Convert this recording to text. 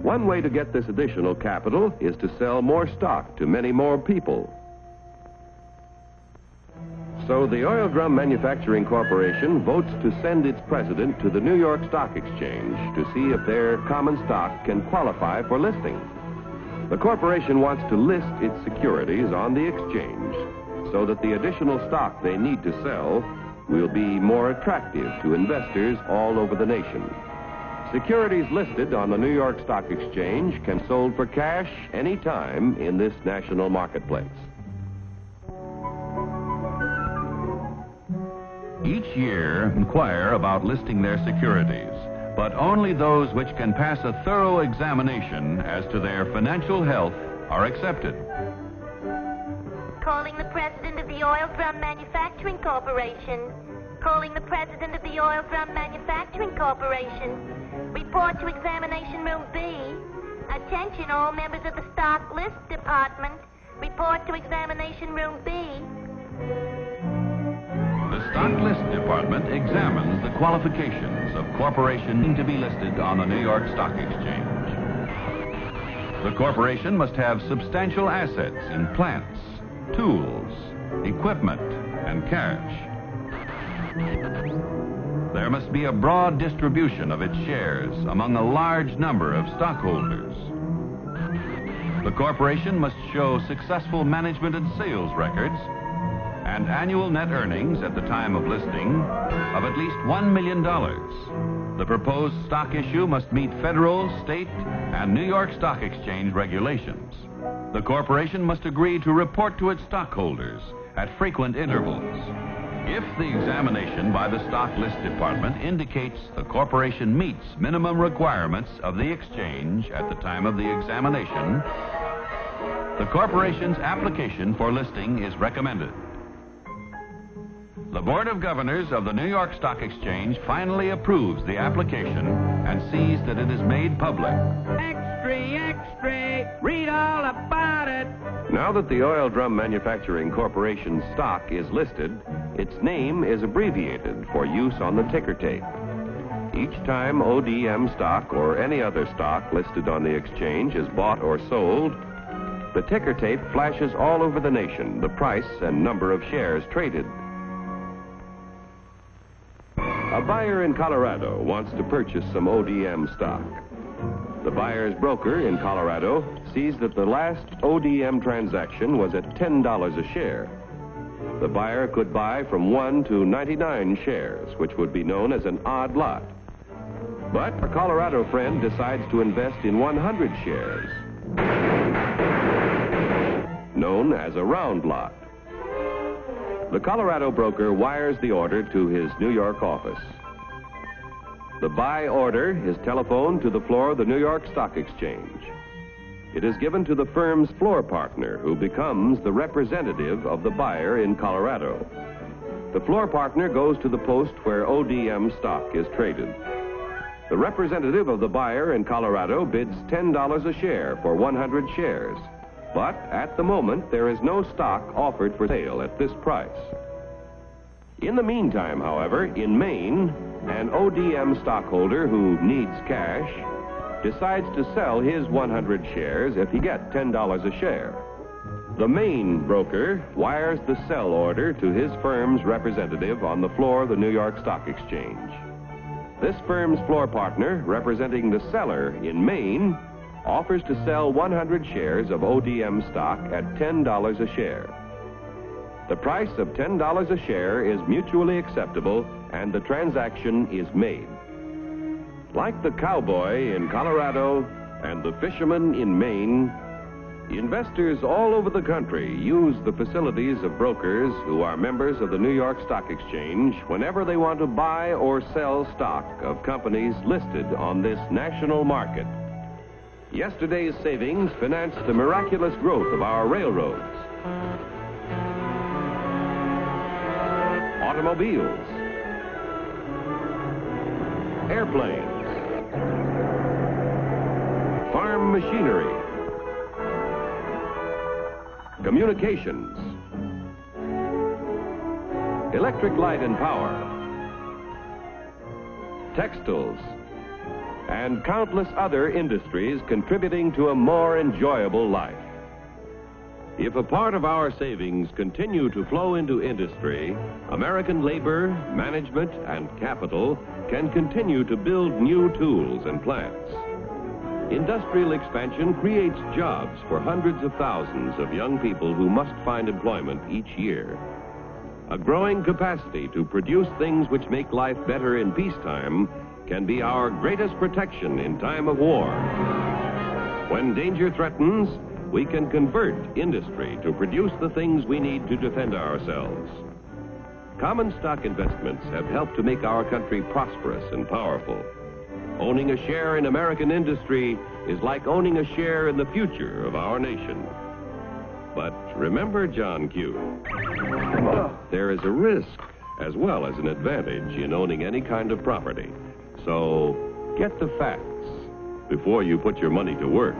One way to get this additional capital is to sell more stock to many more people. So the Oil Drum Manufacturing Corporation votes to send its president to the New York Stock Exchange to see if their common stock can qualify for listing. The corporation wants to list its securities on the exchange so that the additional stock they need to sell will be more attractive to investors all over the nation. Securities listed on the New York Stock Exchange can be sold for cash any time in this national marketplace. Each year, inquire about listing their securities, but only those which can pass a thorough examination as to their financial health are accepted. Calling the president of the Oil Drum Manufacturing Corporation. Calling the president of the Oil Drum Manufacturing Corporation. Report to Examination Room B. Attention all members of the Stock List Department. Report to Examination Room B. The Stock List Department examines the qualifications of corporations to be listed on the New York Stock Exchange. The corporation must have substantial assets in plants, tools, equipment, and cash. There must be a broad distribution of its shares among a large number of stockholders. The corporation must show successful management and sales records and annual net earnings at the time of listing of at least $1 million. The proposed stock issue must meet federal, state, and New York Stock Exchange regulations. The corporation must agree to report to its stockholders at frequent intervals. If the examination by the Stock List Department indicates the corporation meets minimum requirements of the exchange at the time of the examination, the corporation's application for listing is recommended. The Board of Governors of the New York Stock Exchange finally approves the application and sees that it is made public. Extra, extra, read all about it. Now that the Oil Drum Manufacturing Corporation's stock is listed, its name is abbreviated for use on the ticker tape. Each time ODM stock or any other stock listed on the exchange is bought or sold, the ticker tape flashes all over the nation the price and number of shares traded. A buyer in Colorado wants to purchase some ODM stock. The buyer's broker in Colorado sees that the last ODM transaction was at $10 a share. The buyer could buy from 1 to 99 shares, which would be known as an odd lot. But our Colorado friend decides to invest in 100 shares, known as a round lot. The Colorado broker wires the order to his New York office. The buy order is telephoned to the floor of the New York Stock Exchange. It is given to the firm's floor partner, who becomes the representative of the buyer in Colorado. The floor partner goes to the post where ODM stock is traded. The representative of the buyer in Colorado bids $10 a share for 100 shares. But at the moment, there is no stock offered for sale at this price. In the meantime, however, in Maine, an ODM stockholder who needs cash decides to sell his 100 shares if he gets $10 a share. The Maine broker wires the sell order to his firm's representative on the floor of the New York Stock Exchange. This firm's floor partner, representing the seller in Maine, offers to sell 100 shares of ODM stock at $10 a share. The price of $10 a share is mutually acceptable and the transaction is made. Like the cowboy in Colorado and the fisherman in Maine, investors all over the country use the facilities of brokers who are members of the New York Stock Exchange whenever they want to buy or sell stock of companies listed on this national market. Yesterday's savings financed the miraculous growth of our railroads, automobiles, airplanes, farm machinery, communications, electric light and power, textiles, and countless other industries contributing to a more enjoyable life. If a part of our savings continue to flow into industry, American labor, management, and capital can continue to build new tools and plants. Industrial expansion creates jobs for hundreds of thousands of young people who must find employment each year. A growing capacity to produce things which make life better in peacetime can be our greatest protection in time of war. When danger threatens, we can convert industry to produce the things we need to defend ourselves. Common stock investments have helped to make our country prosperous and powerful. Owning a share in American industry is like owning a share in the future of our nation. But remember, John Q., there is a risk as well as an advantage in owning any kind of property. So get the facts before you put your money to work.